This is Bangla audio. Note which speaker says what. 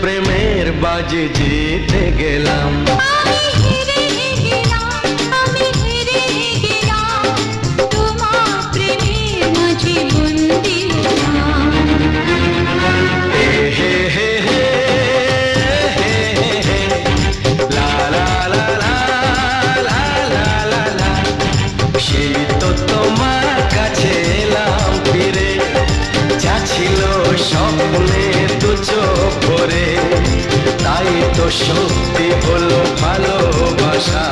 Speaker 1: প্রেমের বাজি জিতে গেলাম।
Speaker 2: আমি হেরে গেলাম, আমি হেরে গেলাম, তোমার প্রেমের মাঝে বন্দী হলাম।
Speaker 1: হে হে হে হে হে হে হে, লা লা লা লা লা লা লা লা। সেই তো তোমার কাছে এলাম ফিরে, যা ছিল স্বপ্নে দু চোখ ভরে, তাই তো সত্যি হলো ভালোবাসা।